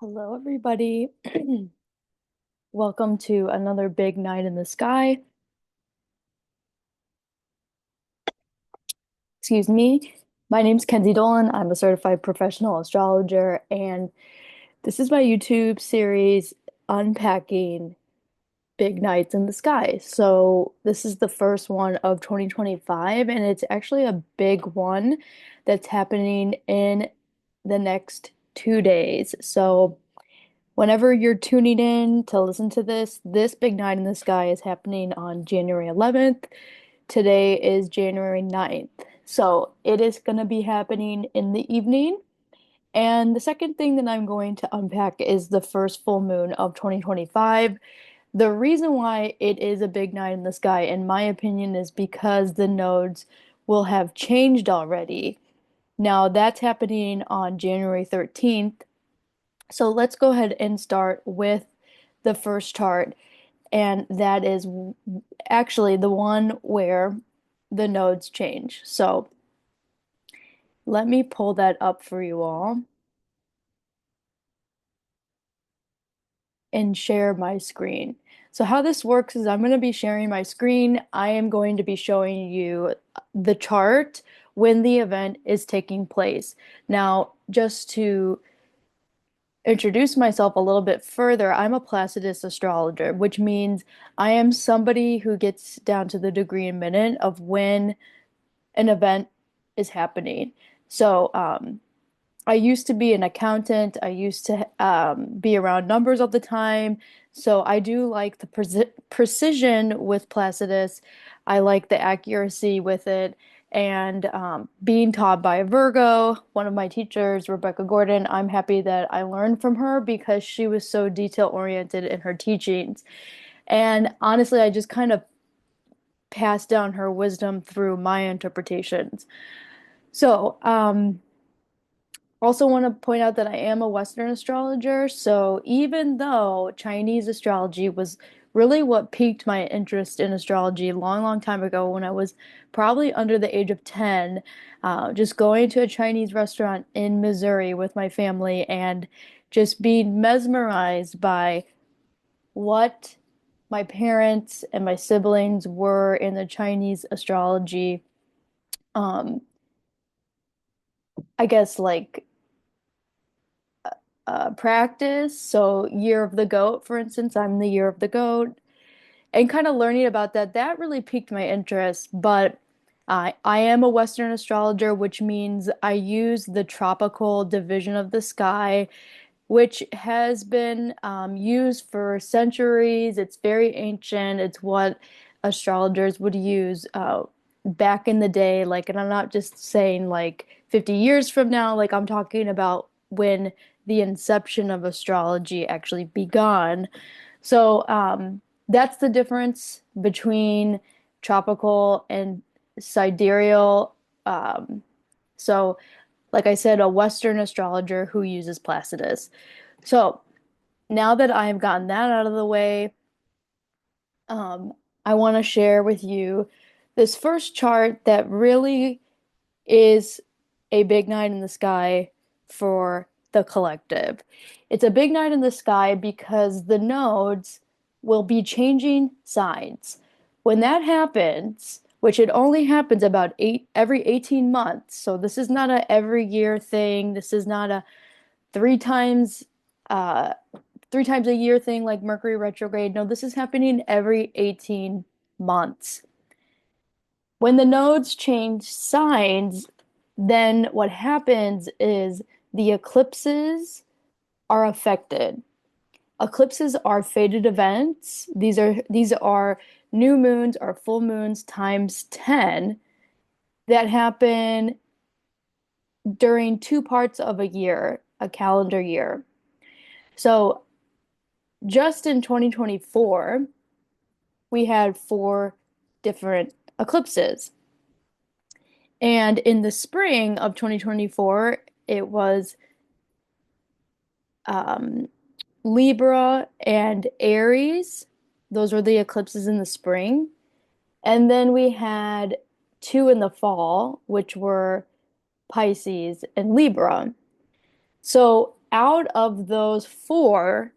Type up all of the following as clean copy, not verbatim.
Hello, everybody. Welcome to another big night in the sky. Excuse me. My name's Kenzie Dolan. I'm a certified professional astrologer, and this is my YouTube series unpacking big nights in the sky. So, this is the first one of 2025, and it's actually a big one that's happening in the next 2 days. So, whenever you're tuning in to listen to this big night in the sky is happening on January 11th. Today is January 9th. So it is going to be happening in the evening. And the second thing that I'm going to unpack is the first full moon of 2025. The reason why it is a big night in the sky, in my opinion, is because the nodes will have changed already. Now, that's happening on January 13th. So let's go ahead and start with the first chart, and that is actually the one where the nodes change. So let me pull that up for you all and share my screen. So how this works is I'm going to be sharing my screen. I am going to be showing you the chart when the event is taking place. Now, just to introduce myself a little bit further, I'm a Placidus astrologer, which means I am somebody who gets down to the degree and minute of when an event is happening. So, I used to be an accountant. I used to be around numbers all the time. So I do like the precision with Placidus. I like the accuracy with it. And being taught by a Virgo, one of my teachers, Rebecca Gordon, I'm happy that I learned from her because she was so detail oriented in her teachings. And honestly, I just kind of passed down her wisdom through my interpretations. So, also want to point out that I am a Western astrologer, so even though Chinese astrology was really what piqued my interest in astrology a long, long time ago when I was probably under the age of 10, just going to a Chinese restaurant in Missouri with my family and just being mesmerized by what my parents and my siblings were in the Chinese astrology, um, I guess like practice. So, year of the goat, for instance, I'm the year of the goat, and kind of learning about that, that really piqued my interest. But I am a Western astrologer, which means I use the tropical division of the sky, which has been used for centuries. It's very ancient. It's what astrologers would use back in the day. Like, and I'm not just saying like 50 years from now, like, I'm talking about when the inception of astrology actually begun. So, that's the difference between tropical and sidereal. Um, so, like I said, a Western astrologer who uses Placidus. So now that I've gotten that out of the way, um, I want to share with you this first chart that really is a big night in the sky for the collective. It's a big night in the sky because the nodes will be changing signs. When that happens, which it only happens about every 18 months, so this is not a every year thing. This is not a three times uh 3 times a year thing like Mercury retrograde. No, this is happening every 18 months. When the nodes change signs, then what happens is the eclipses are affected. Eclipses are fated events. These are new moons or full moons times 10 that happen during two parts of a year, a calendar year. So just in 2024, we had four different eclipses. And in the spring of 2024, it was um, Libra and Aries. Those were the eclipses in the spring. And then we had two in the fall, which were Pisces and Libra. So out of those four,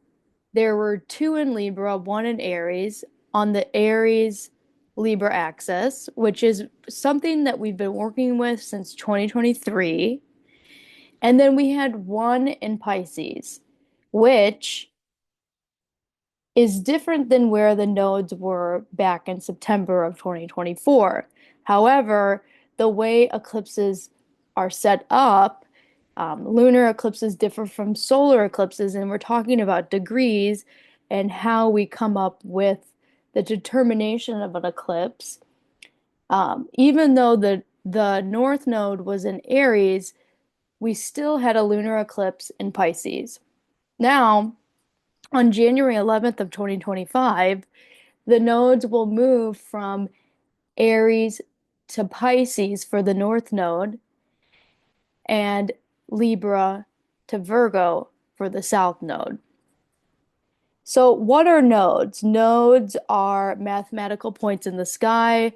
there were two in Libra, one in Aries, on the Aries Libra axis, which is something that we've been working with since 2023. And then we had one in Pisces, which is different than where the nodes were back in September of 2024. However, the way eclipses are set up, lunar eclipses differ from solar eclipses, and we're talking about degrees and how we come up with the determination of an eclipse. Even though the North Node was in Aries, we still had a lunar eclipse in Pisces. Now, on January 11th of 2025, the nodes will move from Aries to Pisces for the North Node and Libra to Virgo for the South Node. So, what are nodes? Nodes are mathematical points in the sky.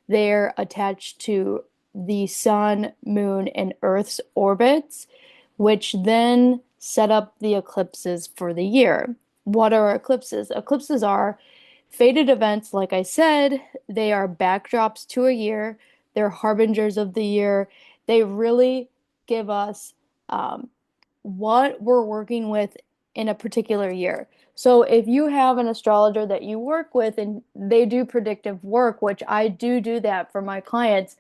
They're attached to the sun, moon, and Earth's orbits, which then set up the eclipses for the year. What are eclipses? Eclipses are fated events, like I said. They are backdrops to a year. They're harbingers of the year. They really give us what we're working with in a particular year. So if you have an astrologer that you work with and they do predictive work, which I do that for my clients,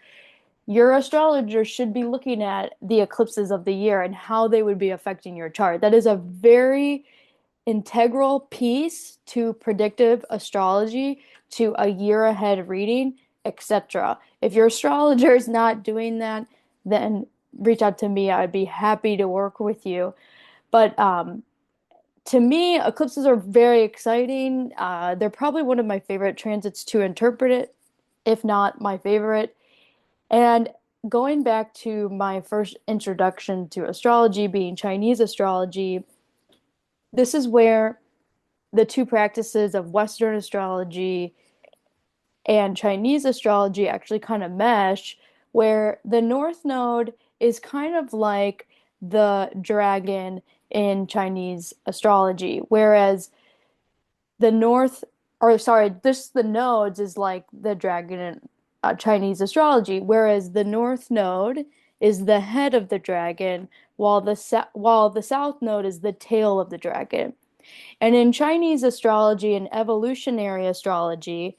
your astrologer should be looking at the eclipses of the year and how they would be affecting your chart. That is a very integral piece to predictive astrology, to a year ahead reading, etc. If your astrologer is not doing that, then reach out to me. I'd be happy to work with you. But to me, eclipses are very exciting. They're probably one of my favorite transits to interpret it, if not my favorite. And going back to my first introduction to astrology, being Chinese astrology, this is where the two practices of Western astrology and Chinese astrology actually kind of mesh, where the North Node is kind of like the dragon in Chinese astrology, whereas the North, or sorry, just the nodes is like the dragon in Chinese astrology, whereas the North Node is the head of the dragon, while the South Node is the tail of the dragon. And in Chinese astrology and evolutionary astrology,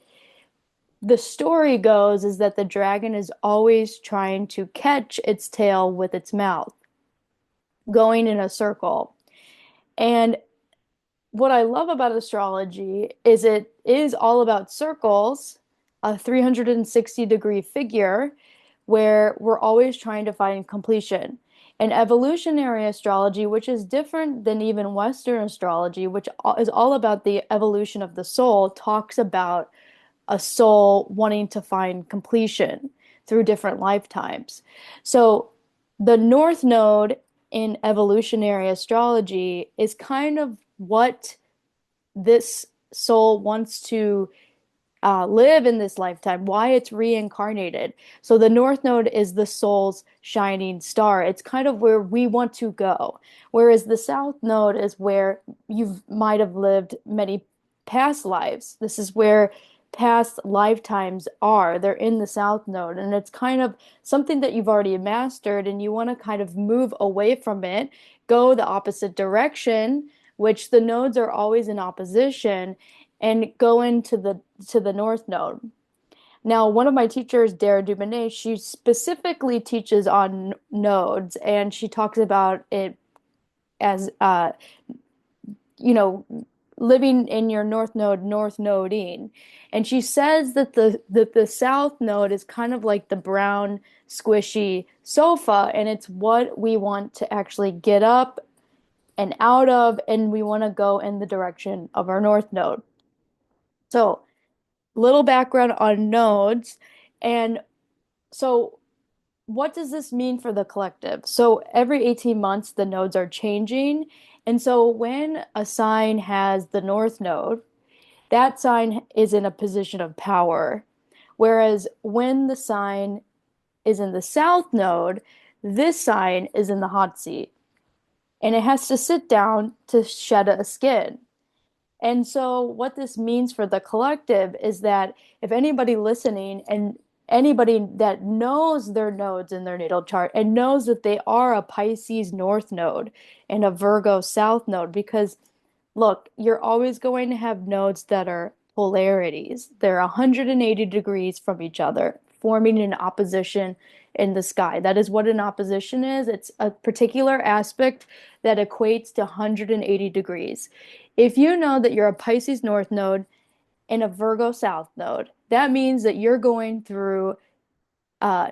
the story goes is that the dragon is always trying to catch its tail with its mouth, going in a circle. And what I love about astrology is it is all about circles, a 360-degree figure where we're always trying to find completion. And evolutionary astrology, which is different than even Western astrology, which is all about the evolution of the soul, talks about a soul wanting to find completion through different lifetimes. So the North Node in evolutionary astrology is kind of what this soul wants to live in this lifetime, why it's reincarnated. So the North Node is the soul's shining star. It's kind of where we want to go. Whereas the South Node is where you might have lived many past lives. This is where past lifetimes are. They're in the South Node, and it's kind of something that you've already mastered, and you want to kind of move away from it, go the opposite direction, which the nodes are always in opposition, and go into the North Node. Now, one of my teachers, Dara Dubonnet, she specifically teaches on nodes, and she talks about it as you know, living in your North Node, North Noding. And she says that the South Node is kind of like the brown, squishy sofa, and it's what we want to actually get up and out of, and we want to go in the direction of our North Node. So, little background on nodes. And so, what does this mean for the collective? So, every 18 months, the nodes are changing. And so, when a sign has the North Node, that sign is in a position of power. Whereas when the sign is in the South Node, this sign is in the hot seat. and it has to sit down to shed a skin. And so, what this means for the collective is that if anybody listening and anybody that knows their nodes in their natal chart and knows that they are a Pisces North node and a Virgo South node, because look, you're always going to have nodes that are polarities. They're 180 degrees from each other, forming an opposition in the sky. That is what an opposition is. It's a particular aspect that equates to 180 degrees. If you know that you're a Pisces North node and a Virgo South node, that means that you're going through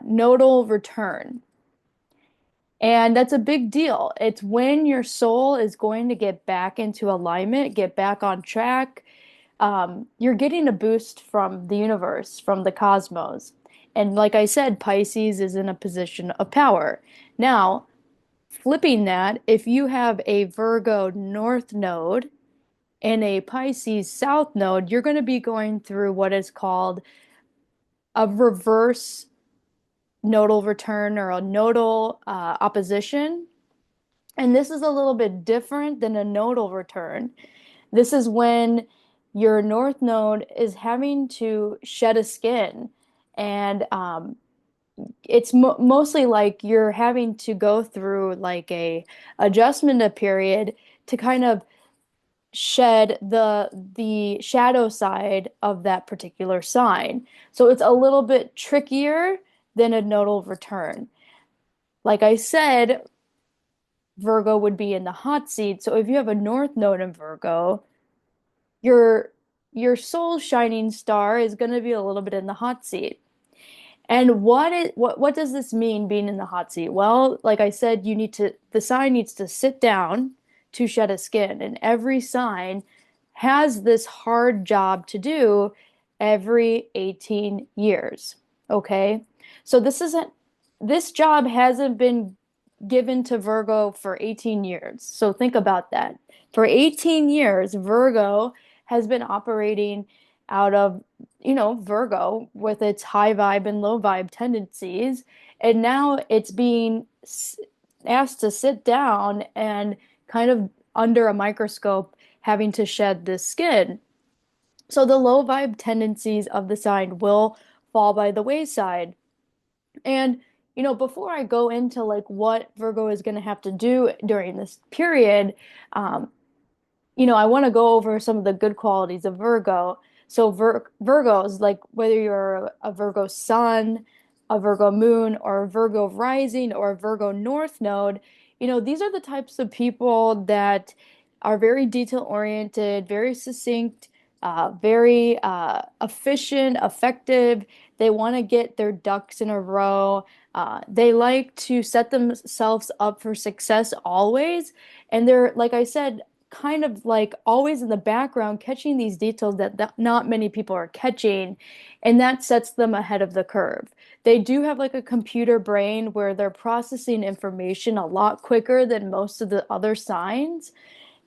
nodal return. And that's a big deal. It's when your soul is going to get back into alignment, get back on track. You're getting a boost from the universe, from the cosmos. And like I said, Pisces is in a position of power. Now, flipping that, if you have a Virgo North node and a Pisces South node, you're going to be going through what is called a reverse nodal return or a nodal opposition. And this is a little bit different than a nodal return. This is when your north node is having to shed a skin. And it's mo mostly like you're having to go through like a adjustment period to kind of shed the shadow side of that particular sign. So it's a little bit trickier than a nodal return. Like I said, Virgo would be in the hot seat. So if you have a north node in Virgo, your your soul shining star is going to be a little bit in the hot seat. And what does this mean being in the hot seat? Well, like I said, the sign needs to sit down to shed a skin, and every sign has this hard job to do every 18 years. Okay? So this job hasn't been given to Virgo for 18 years. So think about that. For 18 years, Virgo has been operating out of, Virgo with its high vibe and low vibe tendencies. And now it's being asked to sit down and kind of under a microscope having to shed this skin. So the low vibe tendencies of the sign will fall by the wayside. And, before I go into like what Virgo is going to have to do during this period, um, I want to go over some of the good qualities of Virgo. So Virgos, like whether you're a Virgo sun, a Virgo moon, or a Virgo rising, or a Virgo north node, these are the types of people that are very detail oriented, very succinct, very efficient, effective. They want to get their ducks in a row. They like to set themselves up for success always. And they're, like I said, kind of like always in the background, catching these details that not many people are catching, and that sets them ahead of the curve. They do have like a computer brain where they're processing information a lot quicker than most of the other signs.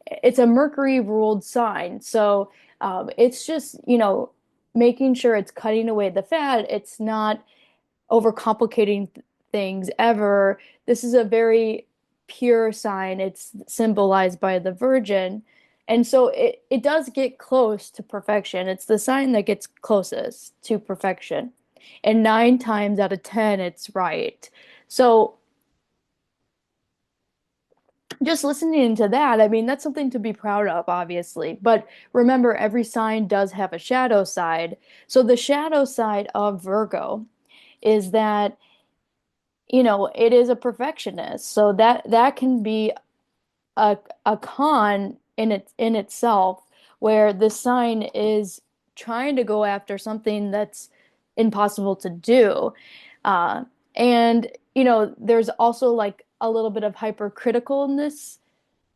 It's a Mercury ruled sign, so it's just, making sure it's cutting away the fat. It's not overcomplicating things ever. This is a very pure sign. It's symbolized by the Virgin. And so it does get close to perfection. It's the sign that gets closest to perfection. And 9 times out of 10, it's right. So just listening to that, I mean, that's something to be proud of, obviously. But remember, every sign does have a shadow side. So the shadow side of Virgo is that it is a perfectionist. So that can be a con in itself, where the sign is trying to go after something that's impossible to do. And there's also like a little bit of hypercriticalness,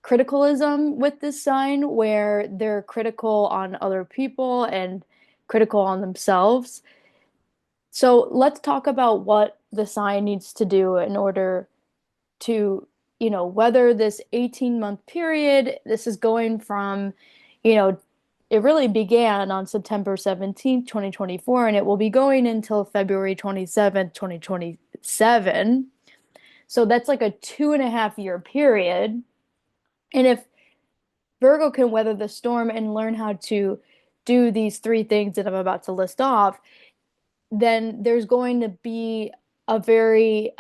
criticalism with this sign, where they're critical on other people and critical on themselves. So let's talk about what the sign needs to do in order to, weather this 18-month period. This is going from, you know, it really began on September 17th, 2024, and it will be going until February 27th, 2027. So that's like a 2.5 year period. And if Virgo can weather the storm and learn how to do these three things that I'm about to list off, then there's going to be a very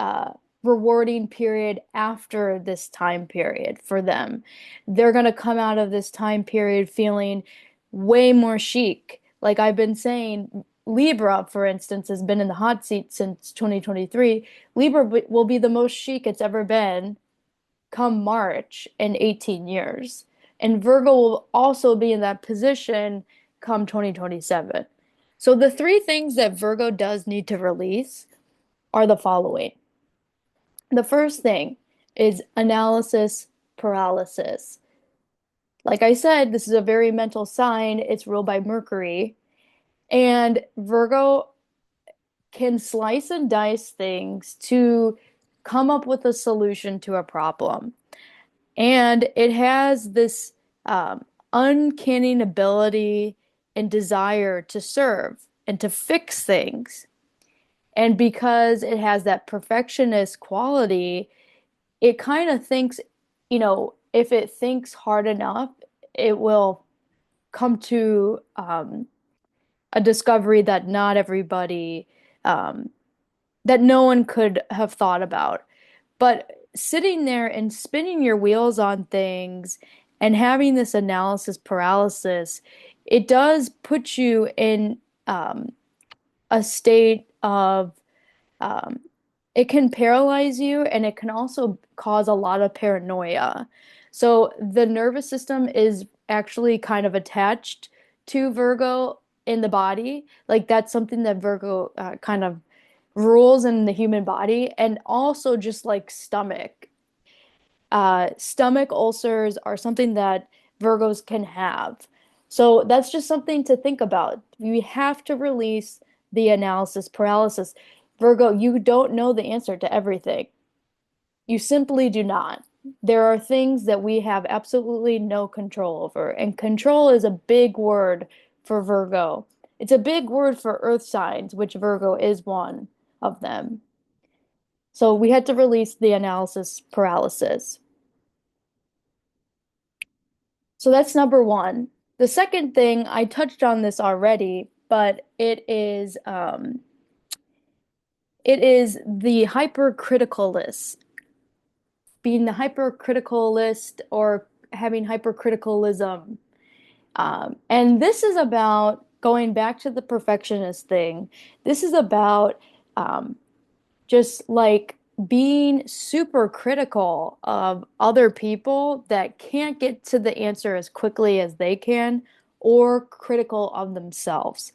rewarding period after this time period for them. They're going to come out of this time period feeling way more chic. Like I've been saying, Libra, for instance, has been in the hot seat since 2023. Libra will be the most chic it's ever been come March in 18 years. And Virgo will also be in that position come 2027. So the three things that Virgo does need to release are the following. The first thing is analysis paralysis. Like I said, this is a very mental sign. It's ruled by Mercury. And Virgo can slice and dice things to come up with a solution to a problem. And it has this uncanny ability and desire to serve and to fix things. And because it has that perfectionist quality, it kind of thinks, if it thinks hard enough, it will come to a discovery that not everybody, um, that no one could have thought about. But sitting there and spinning your wheels on things and having this analysis paralysis, it does put you in a state of, um, it can paralyze you and it can also cause a lot of paranoia. So the nervous system is actually kind of attached to Virgo in the body. Like that's something that Virgo kind of rules in the human body, and also just like stomach. Stomach ulcers are something that Virgos can have. So that's just something to think about. We have to release the analysis paralysis. Virgo, you don't know the answer to everything. You simply do not. There are things that we have absolutely no control over, and control is a big word for Virgo. It's a big word for earth signs, which Virgo is one of them. So we had to release the analysis paralysis. So that's number one. The second thing, I touched on this already, but it is the hypercriticalist, being the hypercriticalist or having hypercriticalism. And this is about going back to the perfectionist thing. This is about um, just like being super critical of other people that can't get to the answer as quickly as they can, or critical of themselves.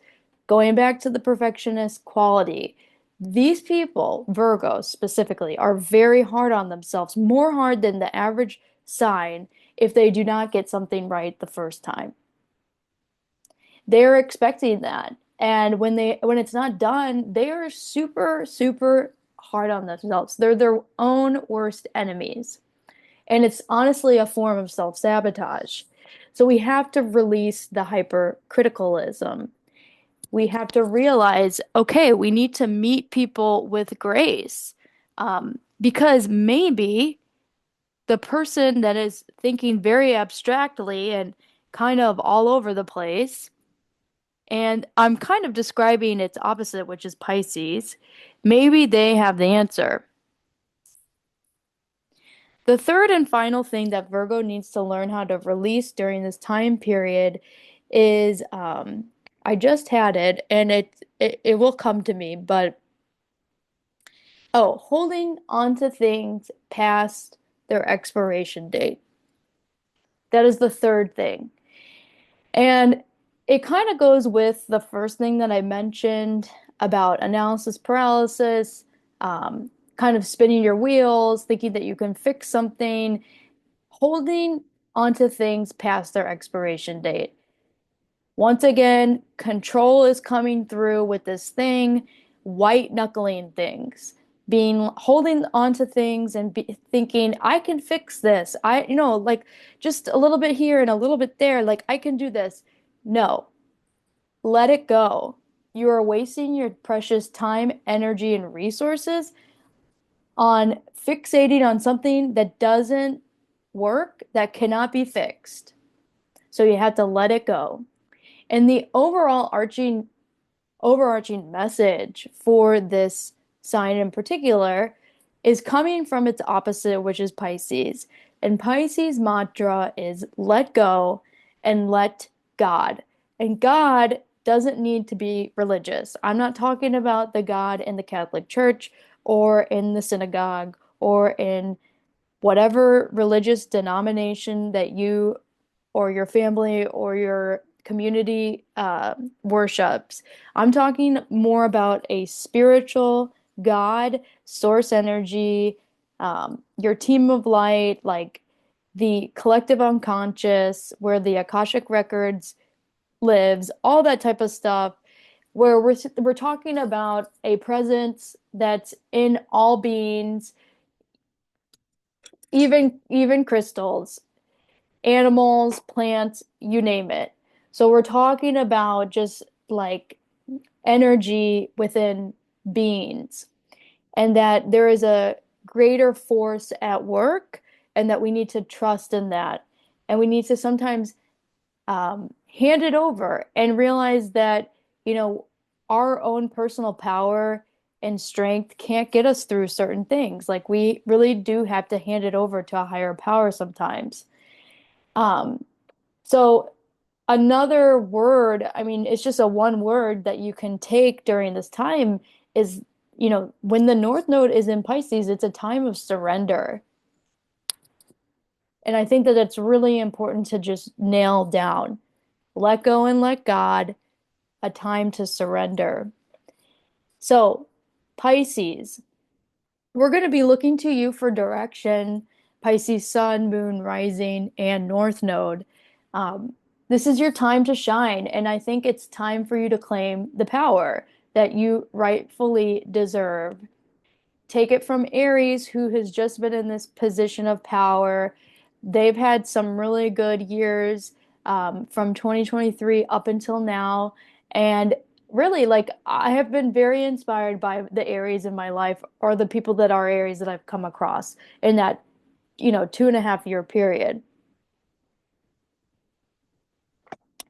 Going back to the perfectionist quality, these people, Virgos specifically, are very hard on themselves, more hard than the average sign if they do not get something right the first time. They're expecting that. And when it's not done, they are super, super hard on themselves. They're their own worst enemies. And it's honestly a form of self-sabotage. So we have to release the hypercriticalism. We have to realize, okay, we need to meet people with grace. Because maybe the person that is thinking very abstractly and kind of all over the place, and I'm kind of describing its opposite, which is Pisces. Maybe they have the answer. The third and final thing that Virgo needs to learn how to release during this time period is, I just had it and it will come to me, but holding on to things past their expiration date. That is the third thing. And it kind of goes with the first thing that I mentioned about analysis paralysis, kind of spinning your wheels, thinking that you can fix something, holding onto things past their expiration date. Once again, control is coming through with this thing, white knuckling things, being holding onto things and thinking, I can fix this. Like just a little bit here and a little bit there, like I can do this. No, let it go. You are wasting your precious time, energy, and resources on fixating on something that doesn't work that cannot be fixed. So you have to let it go. And the overarching message for this sign in particular is coming from its opposite, which is Pisces. And Pisces mantra is let go and let God. And God doesn't need to be religious. I'm not talking about the God in the Catholic Church or in the synagogue or in whatever religious denomination that you or your family or your community worships. I'm talking more about a spiritual God, source energy, your team of light, like the collective unconscious, where the Akashic records lives, all that type of stuff, where we're talking about a presence that's in all beings, even crystals, animals, plants, you name it. So we're talking about just like energy within beings, and that there is a greater force at work, and that we need to trust in that. And we need to sometimes hand it over and realize that, you know, our own personal power and strength can't get us through certain things. Like we really do have to hand it over to a higher power sometimes. Um, so another word, I mean, it's just a one word that you can take during this time is, when the North Node is in Pisces, it's a time of surrender. And I think that it's really important to just nail down, let go and let God, a time to surrender. So, Pisces, we're going to be looking to you for direction, Pisces sun, moon, rising, and north node. Um, this is your time to shine, and I think it's time for you to claim the power that you rightfully deserve. Take it from Aries, who has just been in this position of power. They've had some really good years from 2023 up until now. And really, like, I have been very inspired by the Aries in my life, or the people that are Aries that I've come across in that, 2.5 year period.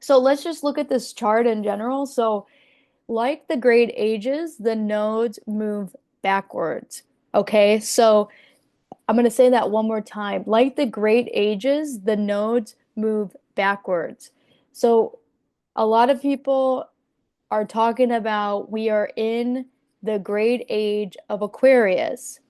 So let's just look at this chart in general. So, like the great ages, the nodes move backwards. Okay, so I'm going to say that one more time. Like the great ages, the nodes move backwards. So a lot of people are talking about we are in the great age of Aquarius.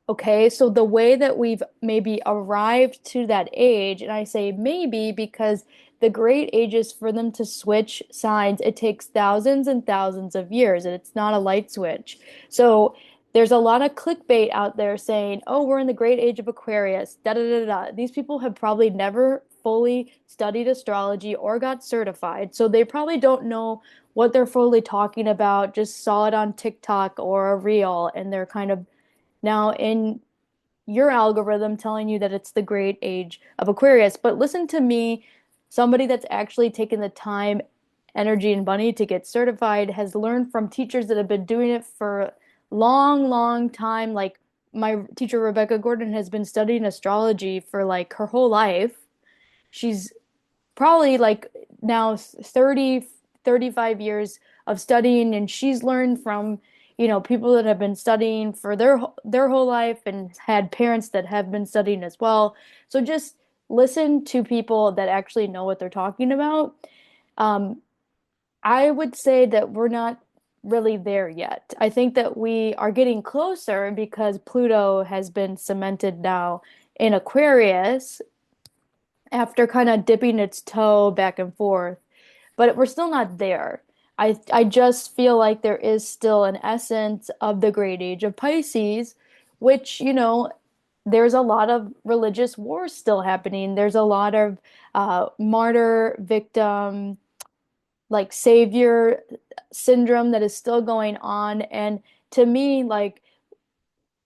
Okay, so the way that we've maybe arrived to that age, and I say maybe because the great ages for them to switch signs, it takes thousands and thousands of years, and it's not a light switch. So there's a lot of clickbait out there saying, oh, we're in the great age of Aquarius, da da da da. These people have probably never fully studied astrology or got certified, so they probably don't know what they're fully talking about, just saw it on TikTok or a reel, and they're kind of now in your algorithm telling you that it's the great age of Aquarius. But listen to me, somebody that's actually taken the time, energy, and money to get certified, has learned from teachers that have been doing it for a long, long time. Like my teacher, Rebecca Gordon, has been studying astrology for like her whole life. She's probably like now 30, 35 years of studying, and she's learned from, people that have been studying for their whole life and had parents that have been studying as well. So just listen to people that actually know what they're talking about. Um, I would say that we're not really there yet. I think that we are getting closer because Pluto has been cemented now in Aquarius after kind of dipping its toe back and forth, but we're still not there. I just feel like there is still an essence of the great age of Pisces, which, there's a lot of religious wars still happening. There's a lot of martyr, victim, like savior syndrome that is still going on. And to me, like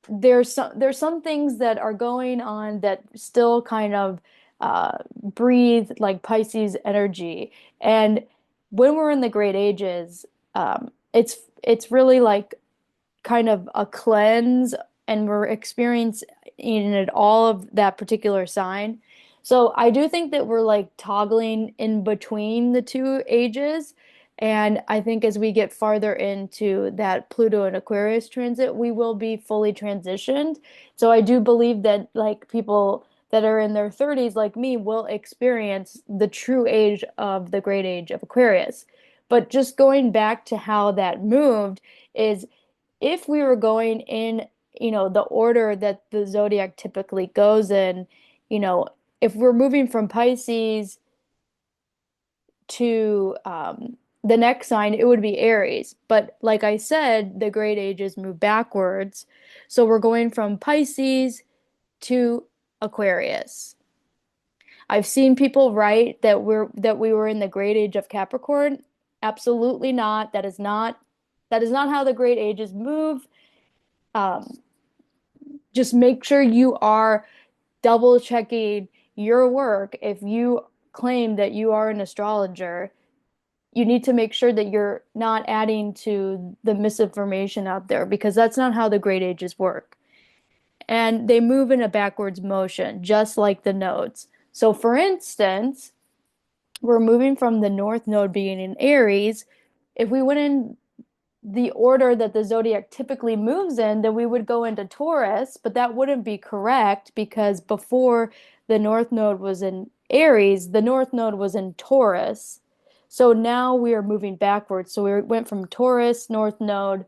there's some things that are going on that still kind of breathe like Pisces energy. And when we're in the great ages, it's really like kind of a cleanse and we're experiencing it all of that particular sign. So I do think that we're like toggling in between the two ages. And I think as we get farther into that Pluto and Aquarius transit, we will be fully transitioned. So I do believe that like people that are in their 30s, like me, will experience the true age of the great age of Aquarius. But just going back to how that moved is if we were going in, the order that the zodiac typically goes in, you know, if we're moving from Pisces to the next sign, it would be Aries. But like I said, the great ages move backwards. So we're going from Pisces to Aquarius. I've seen people write that we were in the great age of Capricorn. Absolutely not. That is not how the great ages move. Um, just make sure you are double checking your work. If you claim that you are an astrologer, you need to make sure that you're not adding to the misinformation out there because that's not how the great ages work. And they move in a backwards motion, just like the nodes. So, for instance, we're moving from the North Node being in Aries. If we went in the order that the zodiac typically moves in, then we would go into Taurus, but that wouldn't be correct because before the North Node was in Aries, the North Node was in Taurus. So now we are moving backwards. So we went from Taurus North Node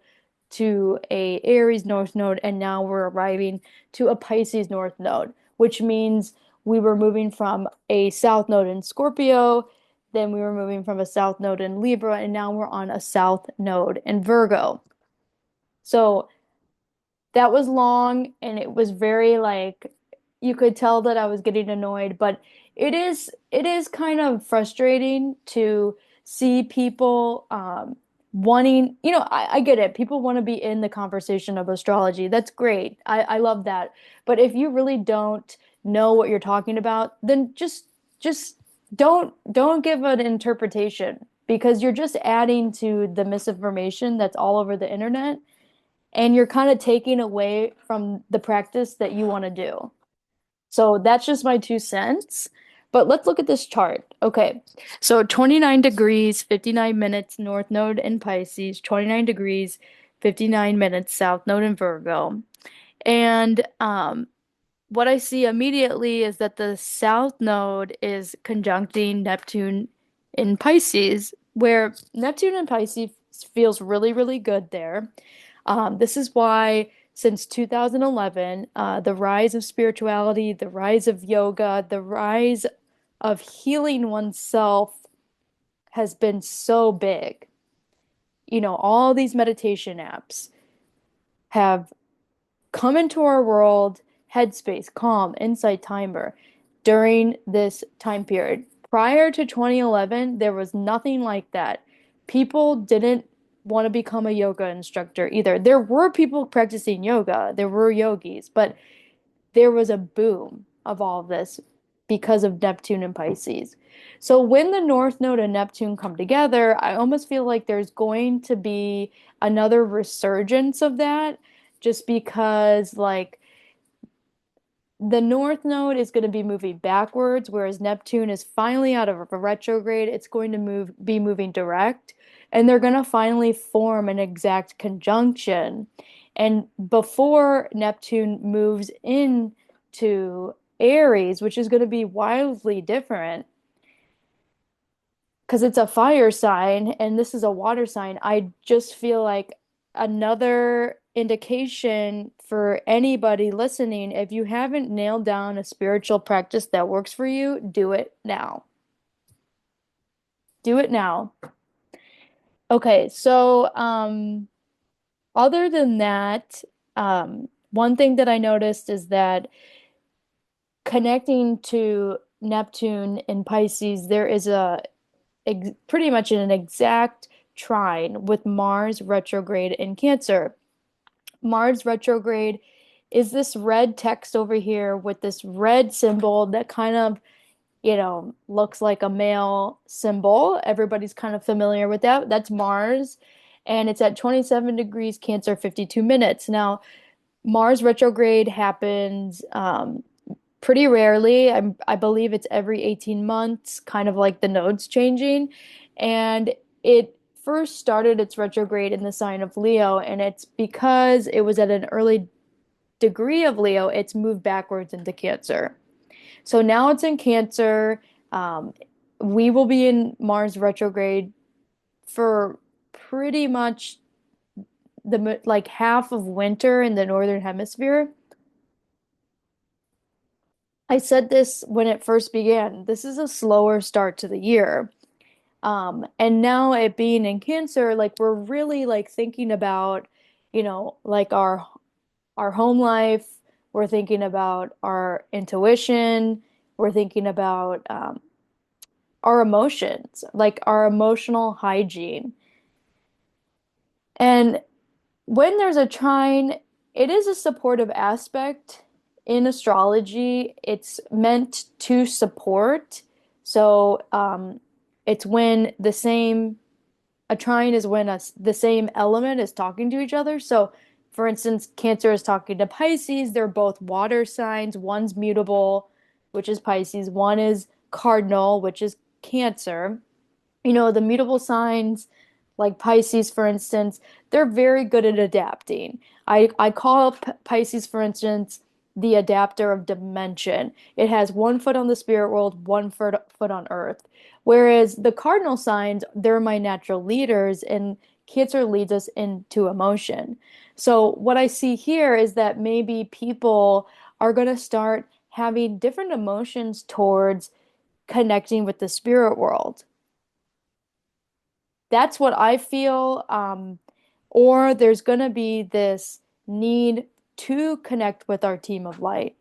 to a Aries North Node, and now we're arriving to a Pisces North Node, which means we were moving from a South Node in Scorpio, then we were moving from a South Node in Libra, and now we're on a South Node in Virgo. So that was long and it was very like you could tell that I was getting annoyed, but it is kind of frustrating to see people wanting, I get it. People want to be in the conversation of astrology. That's great. I love that. But if you really don't know what you're talking about, then just don't give an interpretation because you're just adding to the misinformation that's all over the internet and you're kind of taking away from the practice that you want to do. So that's just my 2 cents. But let's look at this chart. Okay. So 29 degrees, 59 minutes, North Node in Pisces, 29 degrees, 59 minutes, South Node in Virgo. And what I see immediately is that the South Node is conjuncting Neptune in Pisces, where Neptune in Pisces feels really, really good there. This is why since 2011, the rise of spirituality, the rise of yoga, the rise of healing oneself has been so big. All these meditation apps have come into our world, Headspace, Calm, Insight Timer, during this time period. Prior to 2011, there was nothing like that. People didn't want to become a yoga instructor either. There were people practicing yoga, there were yogis, but there was a boom of all of this because of Neptune and Pisces. So when the North Node and Neptune come together, I almost feel like there's going to be another resurgence of that just because like the North Node is going to be moving backwards, whereas Neptune is finally out of a retrograde. It's going to be moving direct, and they're going to finally form an exact conjunction. And before Neptune moves into Aries, which is going to be wildly different, because it's a fire sign and this is a water sign, I just feel like another indication for anybody listening, if you haven't nailed down a spiritual practice that works for you, do it now. Do it now. Okay, so other than that, one thing that I noticed is that connecting to Neptune in Pisces, there is pretty much an exact trine with Mars retrograde in Cancer. Mars retrograde is this red text over here with this red symbol that kind of, looks like a male symbol. Everybody's kind of familiar with that. That's Mars. And it's at 27 degrees Cancer, 52 minutes. Now, Mars retrograde happens pretty rarely. I believe it's every 18 months, kind of like the nodes changing. And it first started its retrograde in the sign of Leo, and it's because it was at an early degree of Leo, it's moved backwards into Cancer. So now it's in Cancer. Um, we will be in Mars retrograde for pretty much the like half of winter in the northern hemisphere. I said this when it first began. This is a slower start to the year. And now it being in Cancer, like we're really like thinking about, like our home life. We're thinking about our intuition. We're thinking about our emotions, like our emotional hygiene. And when there's a trine, it is a supportive aspect in astrology. It's meant to support. So it's when a trine is when the same element is talking to each other. So, for instance, Cancer is talking to Pisces. They're both water signs. One's mutable, which is Pisces. One is cardinal, which is Cancer. The mutable signs, like Pisces, for instance, they're very good at adapting. I call Pisces, for instance, the adapter of dimension. It has one foot on the spirit world, one foot on earth. Whereas the cardinal signs, they're my natural leaders, and Cancer leads us into emotion. So what I see here is that maybe people are going to start having different emotions towards connecting with the spirit world. That's what I feel. Or there's going to be this need to connect with our team of light.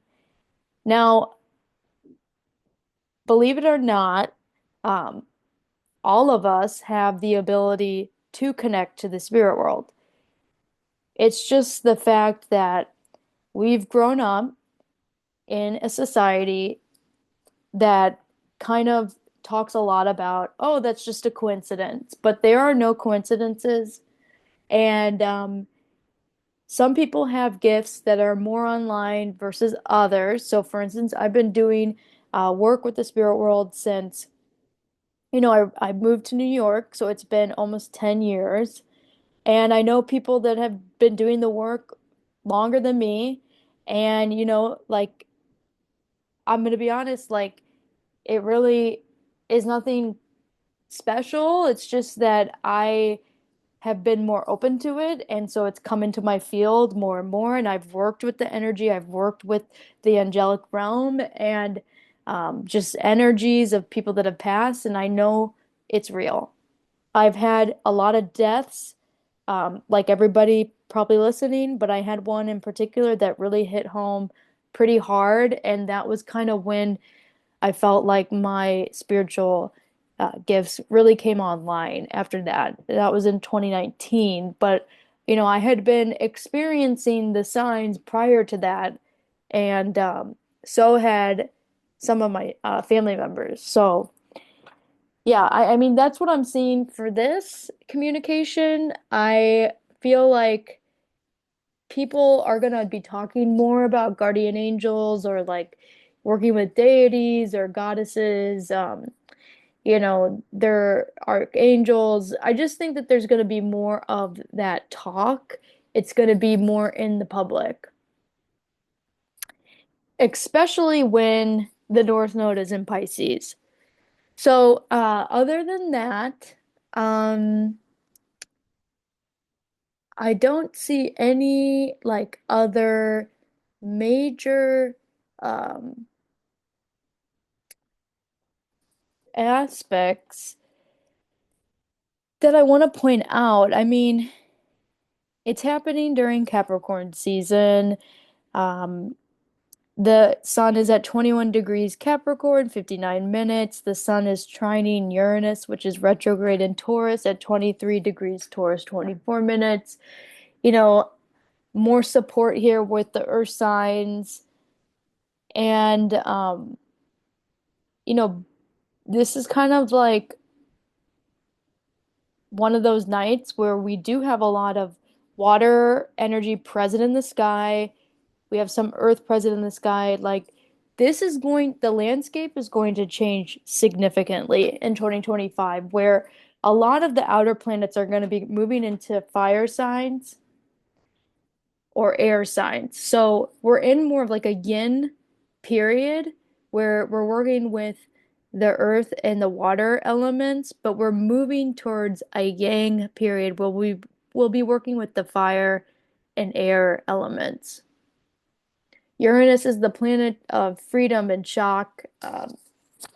Now, believe it or not, um, all of us have the ability to connect to the spirit world. It's just the fact that we've grown up in a society that kind of talks a lot about, oh, that's just a coincidence. But there are no coincidences. And some people have gifts that are more online versus others. So, for instance, I've been doing work with the spirit world since, I moved to New York, so it's been almost 10 years. And I know people that have been doing the work longer than me. And, like, I'm going to be honest, like, it really is nothing special. It's just that I have been more open to it. And so it's come into my field more and more. And I've worked with the energy, I've worked with the angelic realm and just energies of people that have passed. And I know it's real. I've had a lot of deaths, like everybody probably listening, but I had one in particular that really hit home pretty hard. And that was kind of when I felt like my spiritual gifts really came online after that. That was in 2019. But, I had been experiencing the signs prior to that, and so had some of my family members. So, yeah, I mean, that's what I'm seeing for this communication. I feel like people are going to be talking more about guardian angels or like working with deities or goddesses, their archangels. I just think that there's going to be more of that talk. It's going to be more in the public, especially when the North Node is in Pisces. So, other than that, um, I don't see any like other major um aspects that I want to point out. I mean, it's happening during Capricorn season. Um, the sun is at 21 degrees Capricorn, 59 minutes. The sun is trining Uranus, which is retrograde in Taurus at 23 degrees Taurus, 24 minutes. You know, more support here with the earth signs. And, you know, this is kind of like one of those nights where we do have a lot of water energy present in the sky. We have some earth present in the sky. Like the landscape is going to change significantly in 2025, where a lot of the outer planets are going to be moving into fire signs or air signs. So we're in more of like a yin period where we're working with the earth and the water elements, but we're moving towards a yang period where we will be working with the fire and air elements. Uranus is the planet of freedom and shock,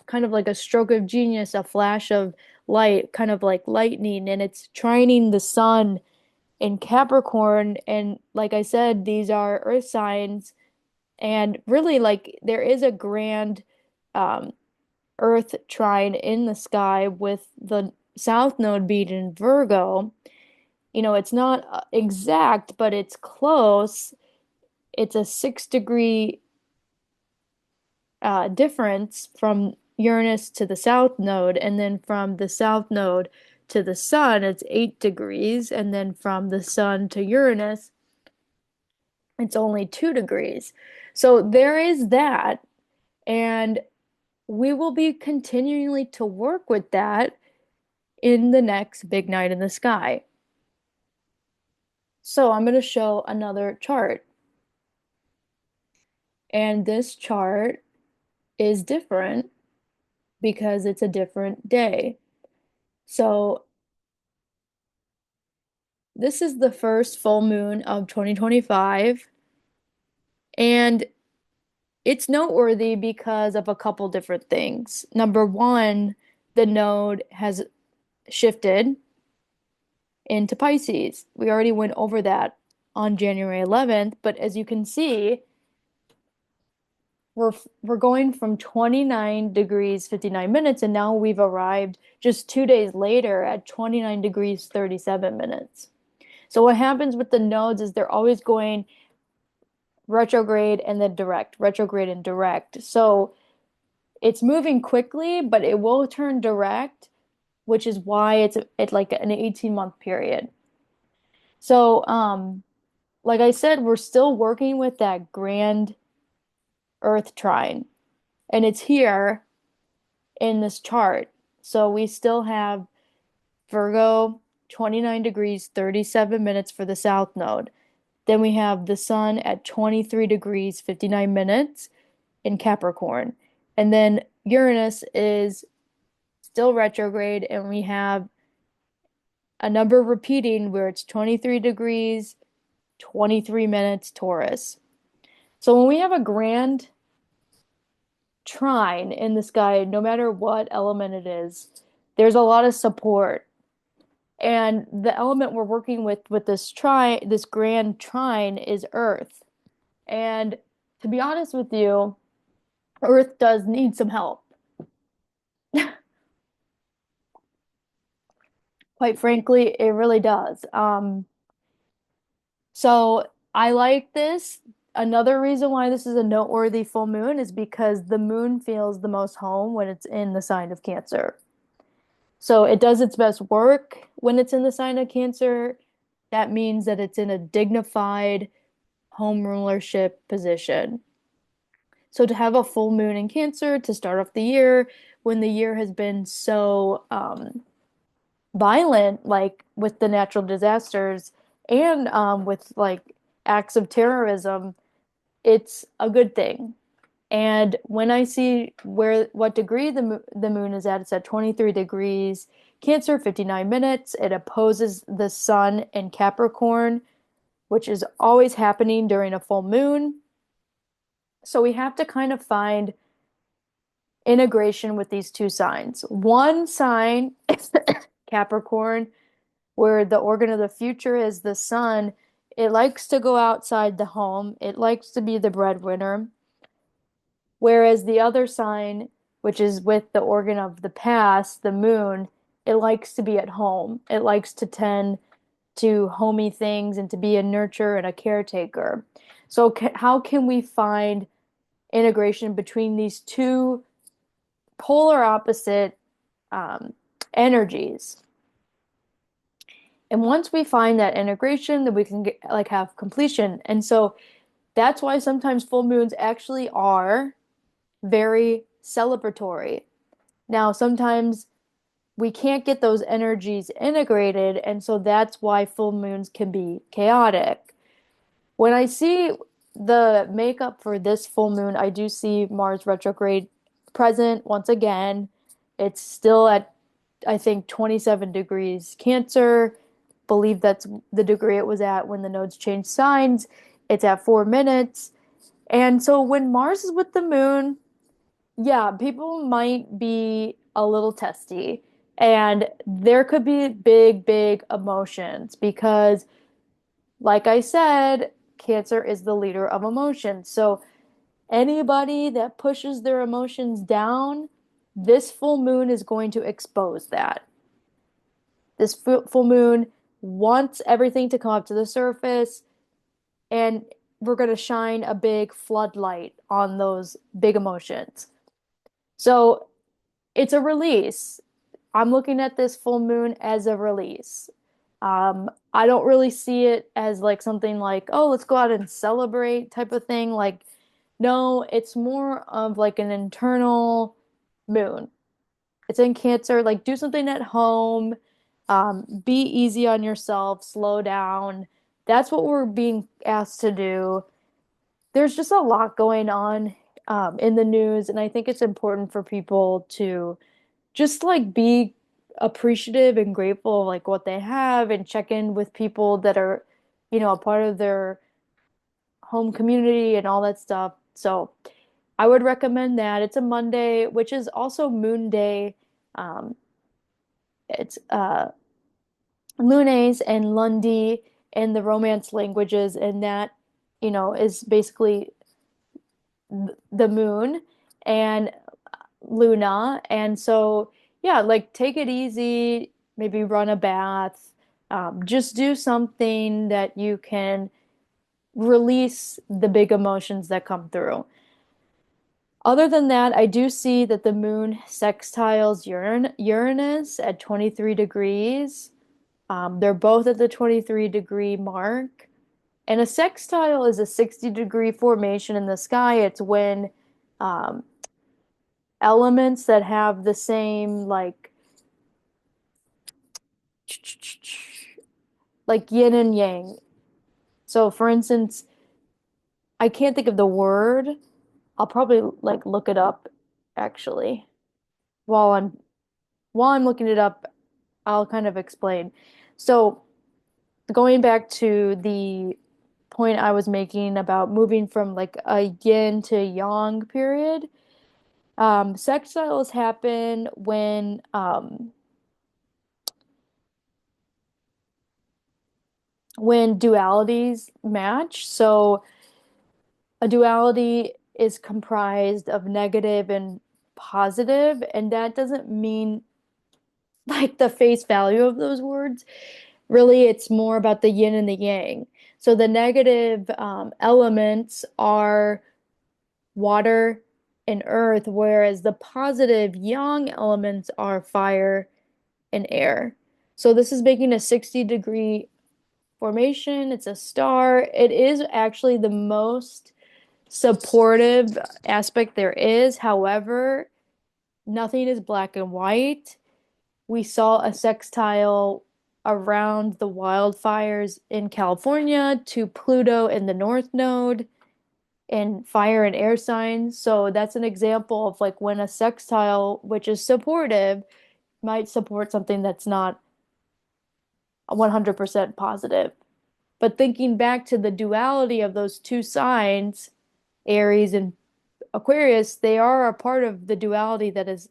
kind of like a stroke of genius, a flash of light, kind of like lightning, and it's trining the sun in Capricorn. And like I said, these are earth signs. And really, like, there is a grand um, earth trine in the sky with the south node being in Virgo. It's not exact, but it's close. It's a 6 degree difference from Uranus to the south node, and then from the south node to the sun, it's 8 degrees, and then from the sun to Uranus, it's only 2 degrees. So there is that, and we will be continually to work with that in the next big night in the sky. So I'm going to show another chart, and this chart is different because it's a different day. So this is the first full moon of 2025, and it's noteworthy because of a couple different things. Number one, the node has shifted into Pisces. We already went over that on January 11th, but as you can see, we're going from 29 degrees 59 minutes, and now we've arrived just 2 days later at 29 degrees 37 minutes. So what happens with the nodes is they're always going retrograde and then direct, retrograde and direct. So it's moving quickly, but it will turn direct, which is why it's like an 18-month period. So like I said, we're still working with that grand Earth trine, and it's here in this chart. So we still have Virgo 29 degrees 37 minutes for the south node. Then we have the sun at 23 degrees 59 minutes in Capricorn. And then Uranus is still retrograde, and we have a number repeating where it's 23 degrees 23 minutes Taurus. So when we have a grand trine in the sky, no matter what element it is, there's a lot of support. And the element we're working with this grand trine is Earth. And to be honest with you, Earth does need some help. Quite frankly, it really does. So I like this. Another reason why this is a noteworthy full moon is because the moon feels the most home when it's in the sign of Cancer. So it does its best work when it's in the sign of Cancer. That means that it's in a dignified home rulership position. So to have a full moon in Cancer to start off the year, when the year has been so violent, like with the natural disasters and with like acts of terrorism, it's a good thing. And when I see what degree the moon is at, it's at 23 degrees Cancer, 59 minutes. It opposes the sun in Capricorn, which is always happening during a full moon. So we have to kind of find integration with these two signs. One sign, Capricorn, where the organ of the future is the sun, it likes to go outside the home. It likes to be the breadwinner. Whereas the other sign, which is with the organ of the past, the moon, it likes to be at home. It likes to tend to homey things and to be a nurturer and a caretaker. So how can we find integration between these two polar opposite um, energies? And once we find that integration, then we can get like have completion. And so that's why sometimes full moons actually are very celebratory. Now, sometimes we can't get those energies integrated, and so that's why full moons can be chaotic. When I see the makeup for this full moon, I do see Mars retrograde present once again. It's still at, I think, 27 degrees Cancer. Believe that's the degree it was at when the nodes changed signs. It's at 4 minutes. And so when Mars is with the moon, yeah, people might be a little testy. And there could be big, big emotions because, like I said, Cancer is the leader of emotions. So anybody that pushes their emotions down, this full moon is going to expose that. This full moon wants everything to come up to the surface, and we're going to shine a big floodlight on those big emotions. So it's a release. I'm looking at this full moon as a release. I don't really see it as like something like, oh, let's go out and celebrate type of thing. Like, no, it's more of like an internal moon. It's in Cancer. Like, do something at home. Be easy on yourself. Slow down. That's what we're being asked to do. There's just a lot going on in the news, and I think it's important for people to just like be appreciative and grateful of like what they have and check in with people that are, a part of their home community and all that stuff. So I would recommend that. It's a Monday, which is also Moon Day. Um, it's Lunes and Lundi in the Romance languages, and that, is basically the moon and Luna. And so, yeah, like take it easy, maybe run a bath, just do something that you can release the big emotions that come through. Other than that, I do see that the moon sextiles Uranus at 23 degrees. They're both at the 23-degree mark. And a sextile is a 60-degree formation in the sky. It's when um, elements that have the same like yin and yang. So for instance, I can't think of the word. I'll probably like look it up actually. While I'm while I'm looking it up, I'll kind of explain. So going back to the point I was making about moving from like a yin to yang period, sextiles happen when dualities match. So a duality is comprised of negative and positive, and that doesn't mean like the face value of those words. Really, it's more about the yin and the yang. So the negative elements are water and earth, whereas the positive yang elements are fire and air. So this is making a 60-degree formation. It's a star. It is actually the most supportive aspect there is. However, nothing is black and white. We saw a sextile around the wildfires in California to Pluto in the North Node and fire and air signs. So that's an example of like when a sextile, which is supportive, might support something that's not 100% positive. But thinking back to the duality of those two signs, Aries and Aquarius, they are a part of the duality that is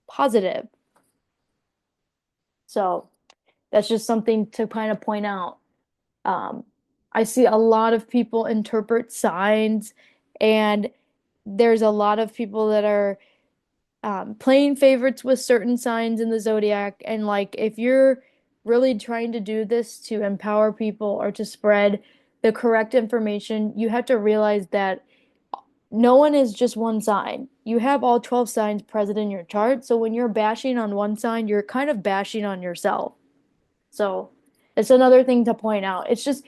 positive. So that's just something to kind of point out. Um, I see a lot of people interpret signs, and there's a lot of people that are playing favorites with certain signs in the zodiac. And like, if you're really trying to do this to empower people or to spread the correct information, you have to realize that no one is just one sign. You have all 12 signs present in your chart. So when you're bashing on one sign, you're kind of bashing on yourself. So It's another thing to point out. It's just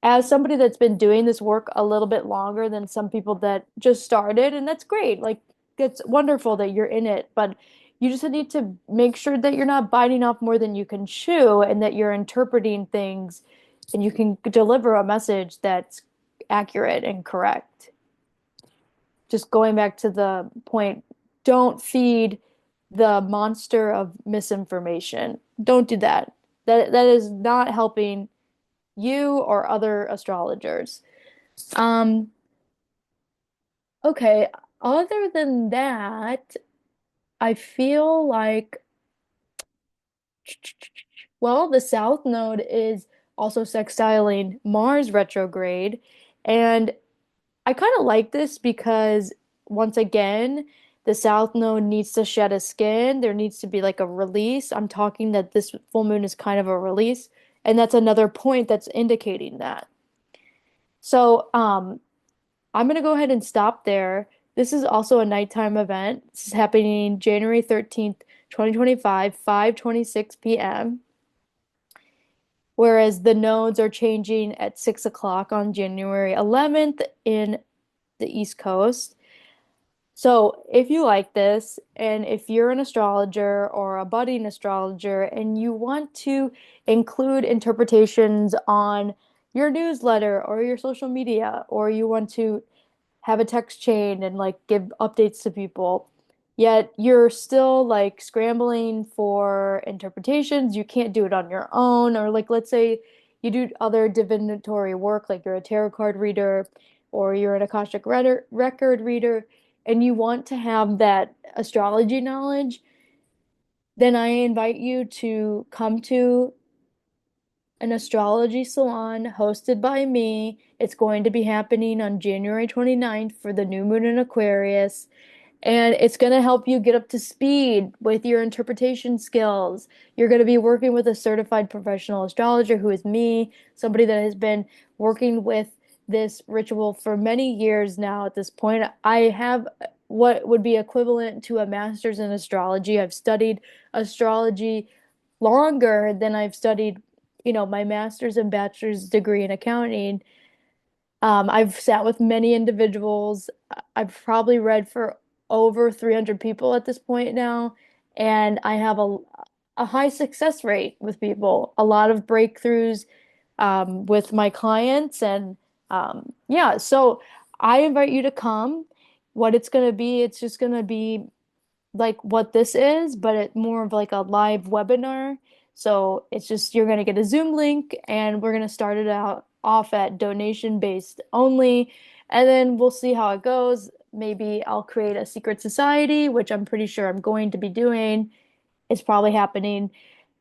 as somebody that's been doing this work a little bit longer than some people that just started, and that's great. Like, it's wonderful that you're in it, but you just need to make sure that you're not biting off more than you can chew and that you're interpreting things and you can deliver a message that's accurate and correct. Just going back to the point, don't feed the monster of misinformation. Don't do that. That is not helping you or other astrologers. Um, okay, other than that, I feel like, well, the South Node is also sextiling Mars retrograde. And I kind of like this because, once again, the South Node needs to shed a skin. There needs to be like a release. I'm talking that this full moon is kind of a release. And that's another point that's indicating that. So, I'm gonna go ahead and stop there. This is also a nighttime event. This is happening January 13th, 2025, 5:26 p.m. Whereas the nodes are changing at 6 o'clock on January 11th in the East Coast. So, if you like this, and if you're an astrologer or a budding astrologer, and you want to include interpretations on your newsletter or your social media, or you want to have a text chain and like give updates to people. Yet you're still like scrambling for interpretations. You can't do it on your own. Or like let's say you do other divinatory work, like you're a tarot card reader or you're an record reader, and you want to have that astrology knowledge, then I invite you to come to an astrology salon hosted by me. It's going to be happening on January 29th for the new moon in Aquarius. And it's going to help you get up to speed with your interpretation skills. You're going to be working with a certified professional astrologer who is me, somebody that has been working with this ritual for many years now at this point. I have what would be equivalent to a master's in astrology. I've studied astrology longer than I've studied, my master's and bachelor's degree in accounting. I've sat with many individuals. I've probably read for over 300 people at this point now, and I have a high success rate with people, a lot of breakthroughs with my clients, and yeah, so I invite you to come. What it's going to be, it's just going to be like what this is, but it more of like a live webinar. So it's just you're going to get a Zoom link and we're going to start it out off at donation based only. And then we'll see how it goes. Maybe I'll create a secret society, which I'm pretty sure I'm going to be doing. It's probably happening.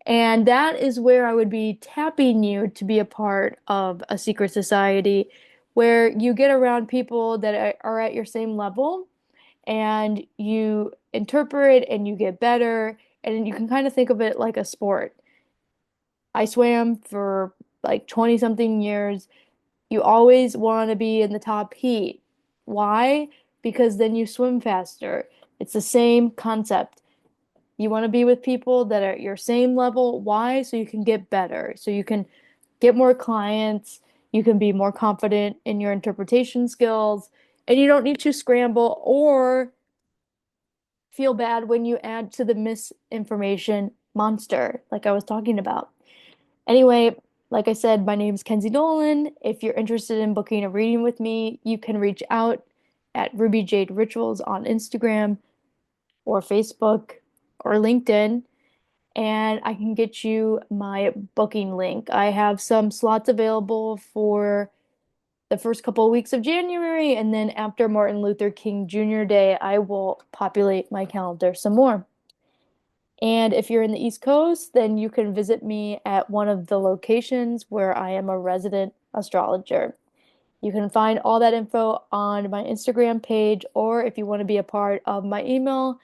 And that is where I would be tapping you to be a part of a secret society where you get around people that are at your same level and you interpret and you get better and you can kind of think of it like a sport. I swam for like 20 something years. You always want to be in the top heat. Why? Because then you swim faster. It's the same concept. You want to be with people that are at your same level. Why? So you can get better. So you can get more clients. You can be more confident in your interpretation skills. And you don't need to scramble or feel bad when you add to the misinformation monster, like I was talking about. Anyway, like I said, my name is Kenzie Dolan. If you're interested in booking a reading with me, you can reach out at Ruby Jade Rituals on Instagram or Facebook or LinkedIn, and I can get you my booking link. I have some slots available for the first couple of weeks of January, and then after Martin Luther King Jr. Day, I will populate my calendar some more. And if you're in the East Coast, then you can visit me at one of the locations where I am a resident astrologer. You can find all that info on my Instagram page, or if you want to be a part of my email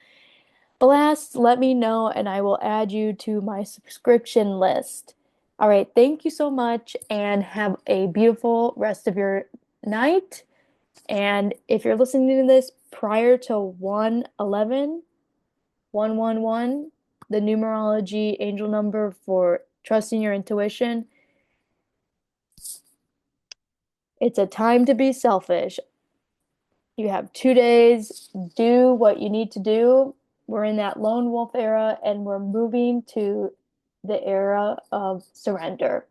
blast, let me know and I will add you to my subscription list. All right, thank you so much and have a beautiful rest of your night. And if you're listening to this prior to 1/11, 111, the numerology angel number for trusting your intuition. It's a time to be selfish. You have 2 days, do what you need to do. We're in that lone wolf era and we're moving to the era of surrender.